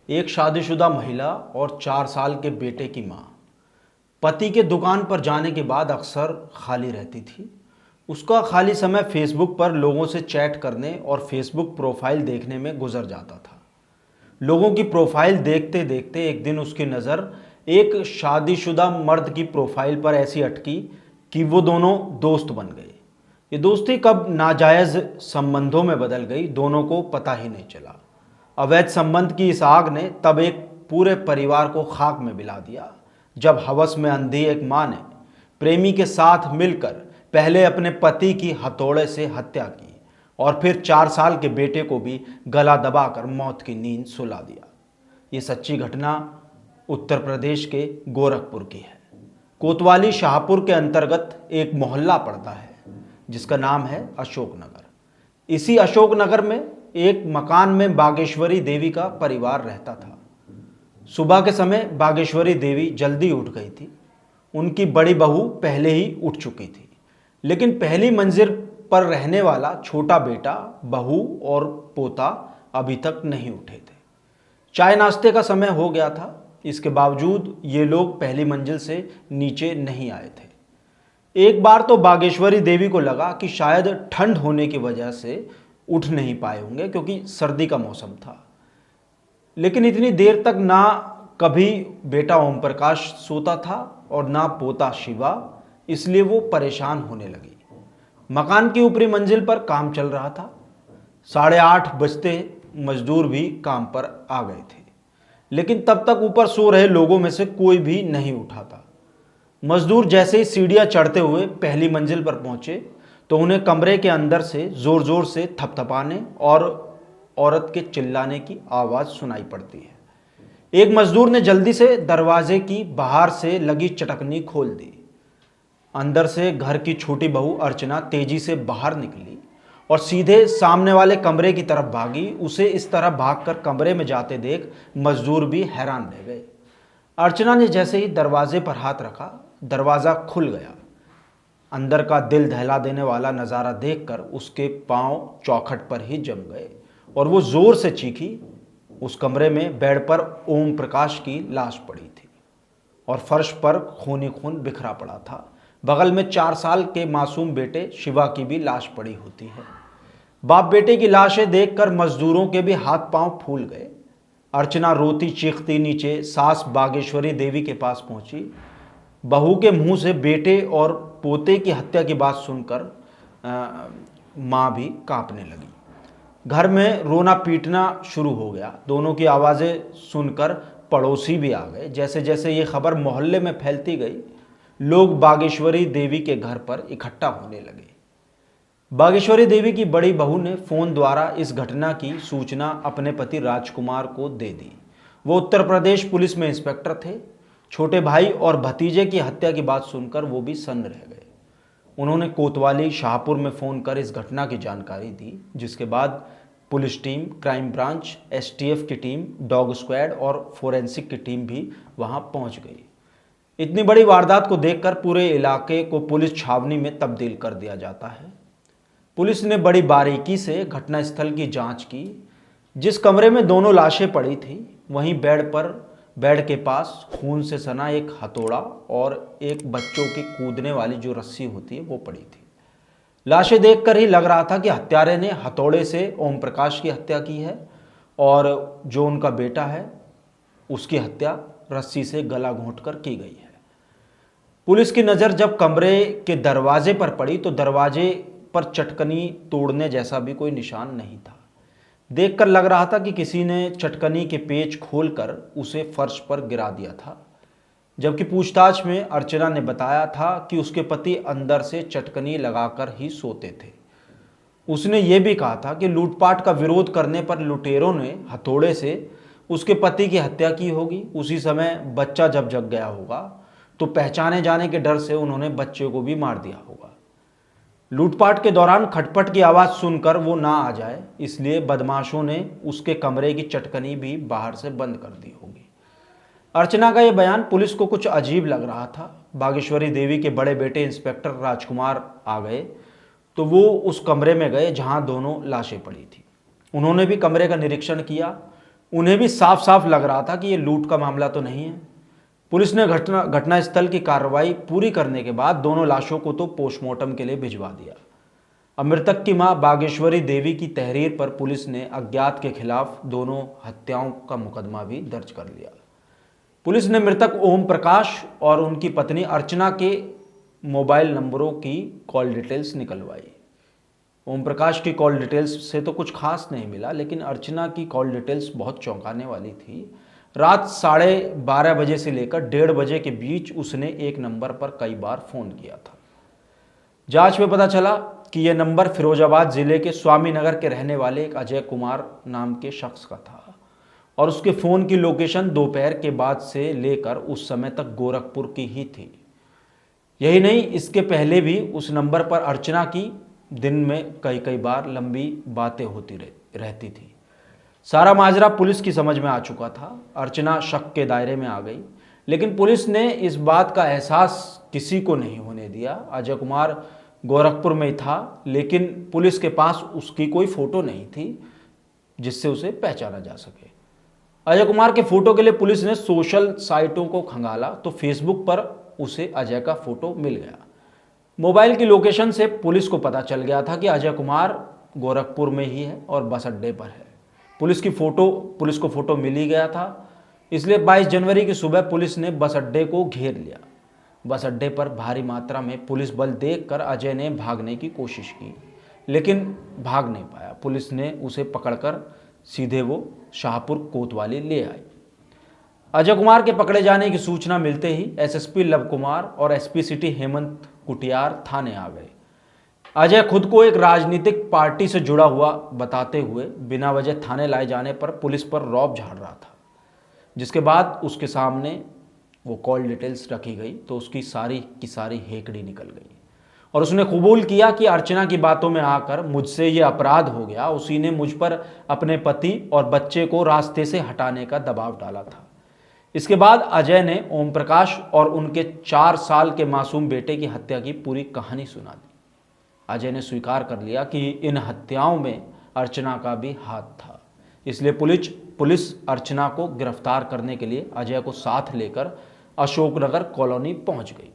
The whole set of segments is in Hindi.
एक शादीशुदा महिला और 4 साल के बेटे की माँ पति के दुकान पर जाने के बाद अक्सर खाली रहती थी। उसका खाली समय फेसबुक पर लोगों से चैट करने और फेसबुक प्रोफाइल देखने में गुजर जाता था। लोगों की प्रोफाइल देखते देखते एक दिन उसकी नज़र एक शादीशुदा मर्द की प्रोफाइल पर ऐसी अटकी कि वो दोनों दोस्त बन गए। ये दोस्ती कब नाजायज़ संबंधों में बदल गई, दोनों को पता ही नहीं चला। अवैध संबंध की इस आग ने तब एक पूरे परिवार को खाक में मिला दिया, जब हवस में अंधी एक माँ ने प्रेमी के साथ मिलकर पहले अपने पति की हथौड़े से हत्या की और फिर 4 साल के बेटे को भी गला दबाकर मौत की नींद सुला दिया। ये सच्ची घटना उत्तर प्रदेश के गोरखपुर की है। कोतवाली शाहपुर के अंतर्गत एक मोहल्ला पड़ता है जिसका नाम है अशोकनगर। इसी अशोकनगर में एक मकान में बागेश्वरी देवी का परिवार रहता था। सुबह के समय बागेश्वरी देवी जल्दी उठ गई थी। उनकी बड़ी बहू पहले ही उठ चुकी थी, लेकिन पहली मंजिल पर रहने वाला छोटा बेटा, बहू और पोता अभी तक नहीं उठे थे। चाय नाश्ते का समय हो गया था, इसके बावजूद ये लोग पहली मंजिल से नीचे नहीं आए थे। एक बार तो बागेश्वरी देवी को लगा कि शायद ठंड होने की वजह से उठ नहीं पाए होंगे, क्योंकि सर्दी का मौसम था। लेकिन इतनी देर तक ना कभी बेटा ओम प्रकाश सोता था और ना पोता शिवा, इसलिए वो परेशान होने लगी। मकान की ऊपरी मंजिल पर काम चल रहा था। 8:30 बजते मजदूर भी काम पर आ गए थे, लेकिन तब तक ऊपर सो रहे लोगों में से कोई भी नहीं उठा था। मजदूर जैसे ही सीढ़ियां चढ़ते हुए पहली मंजिल पर पहुंचे तो उन्हें कमरे के अंदर से जोर जोर से थपथपाने और औरत के चिल्लाने की आवाज़ सुनाई पड़ती है। एक मजदूर ने जल्दी से दरवाजे की बाहर से लगी चटकनी खोल दी। अंदर से घर की छोटी बहू अर्चना तेजी से बाहर निकली और सीधे सामने वाले कमरे की तरफ भागी। उसे इस तरह भागकर कमरे में जाते देख मजदूर भी हैरान रह गए। अर्चना ने जैसे ही दरवाजे पर हाथ रखा, दरवाज़ा खुल गया। अंदर का दिल दहला देने वाला नज़ारा देखकर उसके पांव चौखट पर ही जम गए और वो जोर से चीखी। उस कमरे में बेड पर ओम प्रकाश की लाश पड़ी थी और फर्श पर खून ही खून बिखरा पड़ा था। बगल में 4 साल के मासूम बेटे शिवा की भी लाश पड़ी होती है। बाप बेटे की लाशें देखकर मजदूरों के भी हाथ पांव फूल गए। अर्चना रोती चीखती नीचे सास बागेश्वरी देवी के पास पहुंची। बहू के मुंह से बेटे और पोते की हत्या की बात सुनकर माँ भी कांपने लगी। घर में रोना पीटना शुरू हो गया। दोनों की आवाज़ें सुनकर पड़ोसी भी आ गए। जैसे जैसे ये खबर मोहल्ले में फैलती गई, लोग बागेश्वरी देवी के घर पर इकट्ठा होने लगे। बागेश्वरी देवी की बड़ी बहू ने फ़ोन द्वारा इस घटना की सूचना अपने पति राजकुमार को दे दी। वो उत्तर प्रदेश पुलिस में इंस्पेक्टर थे। छोटे भाई और भतीजे की हत्या की बात सुनकर वो भी सन्न रह गए। उन्होंने कोतवाली शाहपुर में फ़ोन कर इस घटना की जानकारी दी, जिसके बाद police team, crime branch, STF की टीम, डॉग स्क्वाड और फोरेंसिक की टीम भी वहां पहुंच गई। इतनी बड़ी वारदात को देखकर पूरे इलाके को पुलिस छावनी में तब्दील कर दिया जाता है। पुलिस ने बड़ी बारीकी से घटनास्थल की जांच की। जिस कमरे में दोनों लाशें पड़ी थी, वहीं बेड के पास खून से सना एक हथौड़ा और एक बच्चों की कूदने वाली जो रस्सी होती है वो पड़ी थी। लाशें देखकर ही लग रहा था कि हत्यारे ने हथौड़े से ओम प्रकाश की हत्या की है और जो उनका बेटा है उसकी हत्या रस्सी से गला घोंटकर की गई है। पुलिस की नज़र जब कमरे के दरवाजे पर पड़ी तो दरवाजे पर चटकनी तोड़ने जैसा भी कोई निशान नहीं था। देखकर लग रहा था कि किसी ने चटकनी के पेच खोलकर उसे फर्श पर गिरा दिया था। जबकि पूछताछ में अर्चना ने बताया था कि उसके पति अंदर से चटकनी लगाकर ही सोते थे। उसने ये भी कहा था कि लूटपाट का विरोध करने पर लुटेरों ने हथौड़े से उसके पति की हत्या की होगी। उसी समय बच्चा जब जग गया होगा तो पहचाने जाने के डर से उन्होंने बच्चे को भी मार दिया होगा। लूटपाट के दौरान खटपट की आवाज़ सुनकर वो ना आ जाए, इसलिए बदमाशों ने उसके कमरे की चटकनी भी बाहर से बंद कर दी होगी। अर्चना का यह बयान पुलिस को कुछ अजीब लग रहा था। बागेश्वरी देवी के बड़े बेटे इंस्पेक्टर राजकुमार आ गए तो वो उस कमरे में गए जहां दोनों लाशें पड़ी थी। उन्होंने भी कमरे का निरीक्षण किया। उन्हें भी साफ साफ लग रहा था कि ये लूट का मामला तो नहीं है। पुलिस ने घटनास्थल की कार्रवाई पूरी करने के बाद दोनों लाशों को तो पोस्टमार्टम के लिए भिजवा दिया। अब मृतक की मां बागेश्वरी देवी की तहरीर पर पुलिस ने अज्ञात के खिलाफ दोनों हत्याओं का मुकदमा भी दर्ज कर लिया। पुलिस ने मृतक ओम प्रकाश और उनकी पत्नी अर्चना के मोबाइल नंबरों की कॉल डिटेल्स निकलवाई। ओम प्रकाश की कॉल डिटेल्स से तो कुछ खास नहीं मिला, लेकिन अर्चना की कॉल डिटेल्स बहुत चौंकाने वाली थी। रात 12:30 बजे से लेकर 1:30 बजे के बीच उसने एक नंबर पर कई बार फ़ोन किया था। जांच में पता चला कि यह नंबर फिरोजाबाद जिले के स्वामीनगर के रहने वाले एक अजय कुमार नाम के शख्स का था और उसके फ़ोन की लोकेशन दोपहर के बाद से लेकर उस समय तक गोरखपुर की ही थी। यही नहीं, इसके पहले भी उस नंबर पर अर्चना की दिन में कई बार लंबी बातें होती रहती थी। सारा माजरा पुलिस की समझ में आ चुका था। अर्चना शक के दायरे में आ गई, लेकिन पुलिस ने इस बात का एहसास किसी को नहीं होने दिया। अजय कुमार गोरखपुर में ही था, लेकिन पुलिस के पास उसकी कोई फ़ोटो नहीं थी जिससे उसे पहचाना जा सके। अजय कुमार के फ़ोटो के लिए पुलिस ने सोशल साइटों को खंगाला तो फेसबुक पर उसे अजय का फ़ोटो मिल गया। मोबाइल की लोकेशन से पुलिस को पता चल गया था कि अजय कुमार गोरखपुर में ही है और बस अड्डे पर है। पुलिस को फ़ोटो मिल ही गया था, इसलिए 22 जनवरी की सुबह पुलिस ने बस अड्डे को घेर लिया। बस अड्डे पर भारी मात्रा में पुलिस बल देखकर अजय ने भागने की कोशिश की, लेकिन भाग नहीं पाया। पुलिस ने उसे पकड़कर सीधे वो शाहपुर कोतवाली ले आई। अजय कुमार के पकड़े जाने की सूचना मिलते ही एसएसपी लव कुमार और एसपी सिटी हेमंत कुटियार थाने आ गए। अजय खुद को एक राजनीतिक पार्टी से जुड़ा हुआ बताते हुए बिना वजह थाने लाए जाने पर पुलिस पर रौब झाड़ रहा था, जिसके बाद उसके सामने वो कॉल डिटेल्स रखी गई तो उसकी सारी की सारी हेकड़ी निकल गई और उसने कबूल किया कि अर्चना की बातों में आकर मुझसे ये अपराध हो गया। उसी ने मुझ पर अपने पति और बच्चे को रास्ते से हटाने का दबाव डाला था। इसके बाद अजय ने ओम प्रकाश और उनके 4 साल के मासूम बेटे की हत्या की पूरी कहानी सुना दी। अजय ने स्वीकार कर लिया कि इन हत्याओं में अर्चना का भी हाथ था, इसलिए पुलिस अर्चना को गिरफ्तार करने के लिए अजय को साथ लेकर अशोकनगर कॉलोनी पहुंच गई।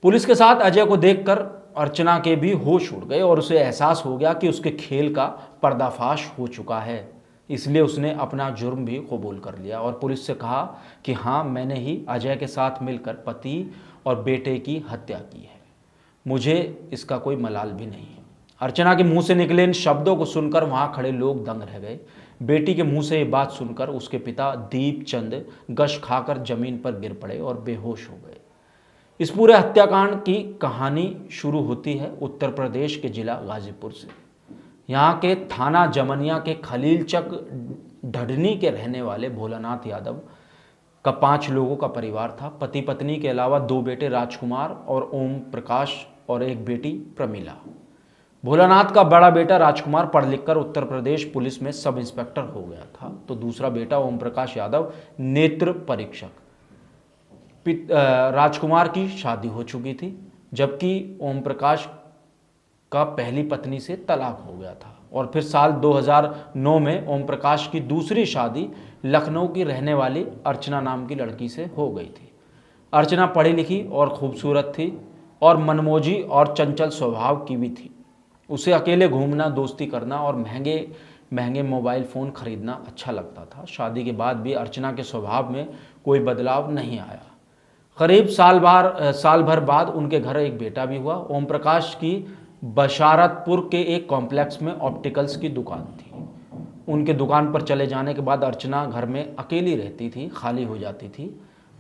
पुलिस के साथ अजय को देखकर अर्चना के भी होश उड़ गए और उसे एहसास हो गया कि उसके खेल का पर्दाफाश हो चुका है। इसलिए उसने अपना जुर्म भी कबूल कर लिया और पुलिस से कहा कि हाँ, मैंने ही अजय के साथ मिलकर पति और बेटे की हत्या की है, मुझे इसका कोई मलाल भी नहीं है। अर्चना के मुंह से निकले इन शब्दों को सुनकर वहां खड़े लोग दंग रह गए। बेटी के मुंह से ये बात सुनकर उसके पिता दीप चंद गश खाकर जमीन पर गिर पड़े और बेहोश हो गए। इस पूरे हत्याकांड की कहानी शुरू होती है उत्तर प्रदेश के जिला गाजीपुर से। यहाँ के थाना जमनिया के खलीलचक ढडनी के रहने वाले भोलानाथ यादव का 5 लोगों का परिवार था। पति पत्नी के अलावा 2 बेटे राजकुमार और ओम प्रकाश और एक बेटी प्रमिला। भोलानाथ का बड़ा बेटा राजकुमार पढ़ लिखकर उत्तर प्रदेश पुलिस में सब इंस्पेक्टर हो गया था, तो दूसरा बेटा ओम प्रकाश यादव नेत्र परीक्षक। राजकुमार की शादी हो चुकी थी, जबकि ओम प्रकाश का पहली पत्नी से तलाक हो गया था और फिर साल 2009 में ओम प्रकाश की दूसरी शादी लखनऊ की रहने वाली अर्चना नाम की लड़की से हो गई थी। अर्चना पढ़ी लिखी और खूबसूरत थी और मनमोजी और चंचल स्वभाव की भी थी। उसे अकेले घूमना, दोस्ती करना और महंगे महंगे मोबाइल फ़ोन खरीदना अच्छा लगता था। शादी के बाद भी अर्चना के स्वभाव में कोई बदलाव नहीं आया। करीब साल भर बाद उनके घर एक बेटा भी हुआ। ओम प्रकाश की बशारतपुर के एक कॉम्प्लेक्स में ऑप्टिकल्स की दुकान थी। उनके दुकान पर चले जाने के बाद अर्चना घर में अकेली रहती थी, खाली हो जाती थी।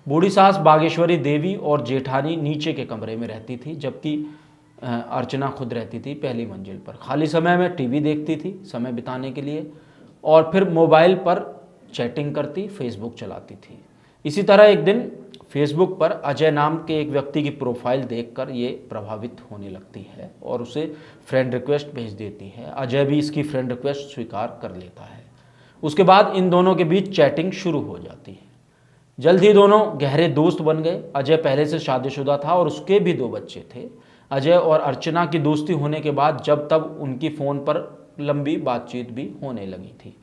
बूढ़ी सास बागेश्वरी देवी और जेठानी नीचे के कमरे में रहती थी, जबकि अर्चना खुद रहती थी पहली मंजिल पर। खाली समय में टीवी देखती थी समय बिताने के लिए और फिर मोबाइल पर चैटिंग करती, फेसबुक चलाती थी। इसी तरह एक दिन फेसबुक पर अजय नाम के एक व्यक्ति की प्रोफाइल देखकर ये प्रभावित होने लगती है और उसे फ्रेंड रिक्वेस्ट भेज देती है। अजय भी इसकी फ्रेंड रिक्वेस्ट स्वीकार कर लेता है। उसके बाद इन दोनों के बीच चैटिंग शुरू हो जाती है। जल्द ही दोनों गहरे दोस्त बन गए। अजय पहले से शादीशुदा था और उसके भी 2 बच्चे थे। अजय और अर्चना की दोस्ती होने के बाद जब तब उनकी फ़ोन पर लंबी बातचीत भी होने लगी थी।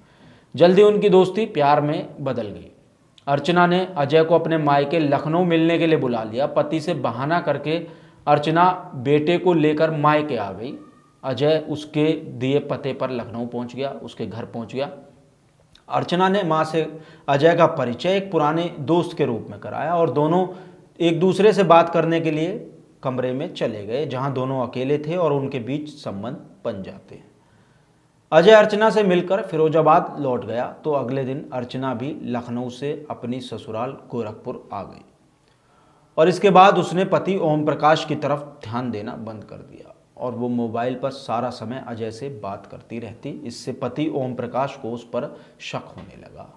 जल्दी उनकी दोस्ती प्यार में बदल गई। अर्चना ने अजय को अपने मायके लखनऊ मिलने के लिए बुला लिया। पति से बहाना करके अर्चना बेटे को लेकर मायके आ गई। अजय उसके दिए पते पर लखनऊ पहुंच गया, उसके घर पहुंच गया। अर्चना ने मां से अजय का परिचय एक पुराने दोस्त के रूप में कराया और दोनों एक दूसरे से बात करने के लिए कमरे में चले गए जहां दोनों अकेले थे और उनके बीच संबंध बन जाते हैं। अजय अर्चना से मिलकर फिरोजाबाद लौट गया तो अगले दिन अर्चना भी लखनऊ से अपनी ससुराल गोरखपुर आ गई और इसके बाद उसने पति ओम प्रकाश की तरफ ध्यान देना बंद कर दिया और वो मोबाइल पर सारा समय अजय से बात करती रहती। इससे पति ओम प्रकाश को उस पर शक होने लगा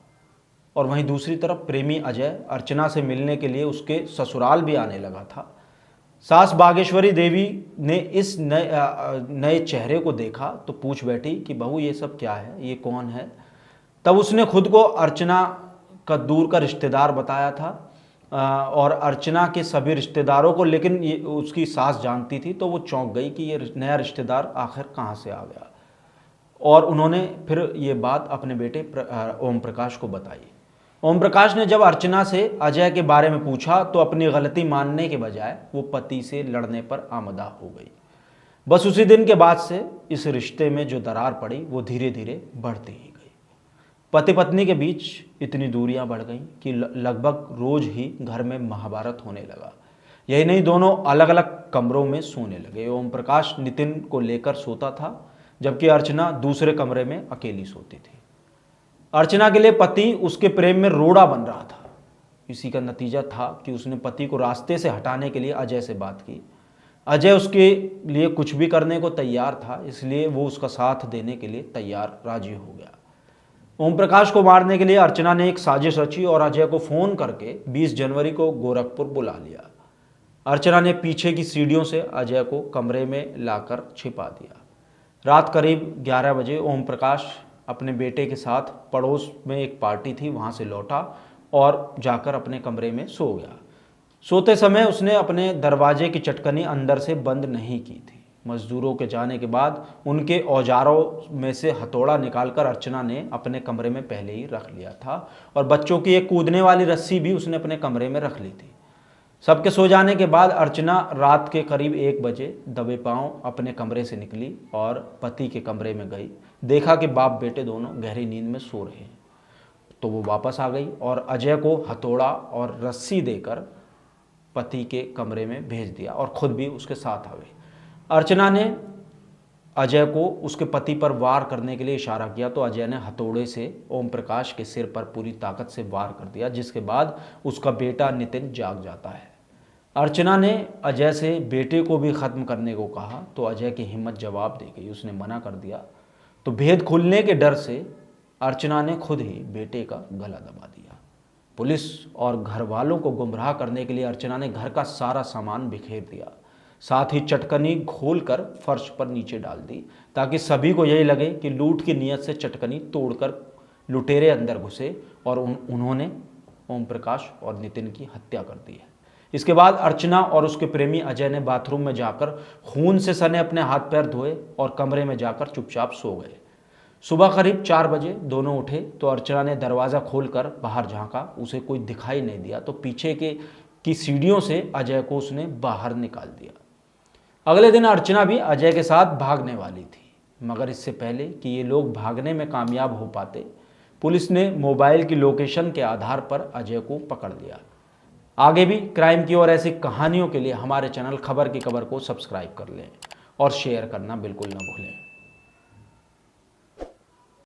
और वहीं दूसरी तरफ प्रेमी अजय अर्चना से मिलने के लिए उसके ससुराल भी आने लगा था। सास बागेश्वरी देवी ने इस नए चेहरे को देखा तो पूछ बैठी कि बहू ये सब क्या है, ये कौन है। तब उसने खुद को अर्चना का दूर का रिश्तेदार बताया था और अर्चना के सभी रिश्तेदारों को, लेकिन ये उसकी सास जानती थी तो वो चौंक गई कि ये नया रिश्तेदार आखिर कहाँ से आ गया। और उन्होंने फिर ये बात अपने बेटे ओम प्रकाश को बताई। ओम प्रकाश ने जब अर्चना से अजय के बारे में पूछा तो अपनी गलती मानने के बजाय वो पति से लड़ने पर आमदा हो गई। बस उसी दिन के बाद से इस रिश्ते में जो दरार पड़ी वो धीरे धीरे बढ़ती ही गई। पति पत्नी के बीच इतनी दूरियां बढ़ गईं कि लगभग रोज ही घर में महाभारत होने लगा। यही नहीं, दोनों अलग अलग कमरों में सोने लगे। ओम प्रकाश नितिन को लेकर सोता था जबकि अर्चना दूसरे कमरे में अकेली सोती थी। अर्चना के लिए पति उसके प्रेम में रोड़ा बन रहा था। इसी का नतीजा था कि उसने पति को रास्ते से हटाने के लिए अजय से बात की। अजय उसके लिए कुछ भी करने को तैयार था, इसलिए वो उसका साथ देने के लिए तैयार राजी हो गया। ओम प्रकाश को मारने के लिए अर्चना ने एक साजिश रची और अजय को फोन करके 20 जनवरी को गोरखपुर बुला लिया। अर्चना ने पीछे की सीढ़ियों से अजय को कमरे में लाकर छिपा दिया। रात करीब 11 बजे ओम प्रकाश अपने बेटे के साथ पड़ोस में एक पार्टी थी वहां से लौटा और जाकर अपने कमरे में सो गया। सोते समय उसने अपने दरवाजे की चटकनी अंदर से बंद नहीं की थी। मजदूरों के जाने के बाद उनके औजारों में से हथौड़ा निकालकर अर्चना ने अपने कमरे में पहले ही रख लिया था और बच्चों की एक कूदने वाली रस्सी भी उसने अपने कमरे में रख ली थी। सबके सो जाने के बाद अर्चना रात के करीब 1 बजे दबे पांव अपने कमरे से निकली और पति के कमरे में गई। देखा कि बाप बेटे दोनों गहरी नींद में सो रहे हैं तो वो वापस आ गई और अजय को हथौड़ा और रस्सी देकर पति के कमरे में भेज दिया और खुद भी उसके साथ आ गई। अर्चना ने अजय को उसके पति पर वार करने के लिए इशारा किया तो अजय ने हथौड़े से ओम प्रकाश के सिर पर पूरी ताकत से वार कर दिया, जिसके बाद उसका बेटा नितिन जाग जाता है। अर्चना ने अजय से बेटे को भी ख़त्म करने को कहा तो अजय की हिम्मत जवाब दे गई, उसने मना कर दिया। तो भेद खुलने के डर से अर्चना ने खुद ही बेटे का गला दबा दिया। पुलिस और घर वालों को गुमराह करने के लिए अर्चना ने घर का सारा सामान बिखेर दिया, साथ ही चटकनी खोलकर फर्श पर नीचे डाल दी ताकि सभी को यही लगे कि लूट की नीयत से चटकनी तोड़कर लुटेरे अंदर घुसे और उन्होंने ओम प्रकाश और नितिन की हत्या कर दी है। इसके बाद अर्चना और उसके प्रेमी अजय ने बाथरूम में जाकर खून से सने अपने हाथ पैर धोए और कमरे में जाकर चुपचाप सो गए। सुबह करीब 4 बजे दोनों उठे तो अर्चना ने दरवाज़ा खोलकर बाहर झांका, उसे कोई दिखाई नहीं दिया तो पीछे की सीढ़ियों से अजय को उसने बाहर निकाल दिया। अगले दिन अर्चना भी अजय के साथ भागने वाली थी, मगर इससे पहले कि ये लोग भागने में कामयाब हो पाते, पुलिस ने मोबाइल की लोकेशन के आधार पर अजय को पकड़ लिया। आगे भी क्राइम की और ऐसी कहानियों के लिए हमारे चैनल खबर की खबर को सब्सक्राइब कर लें और शेयर करना बिल्कुल न भूलें।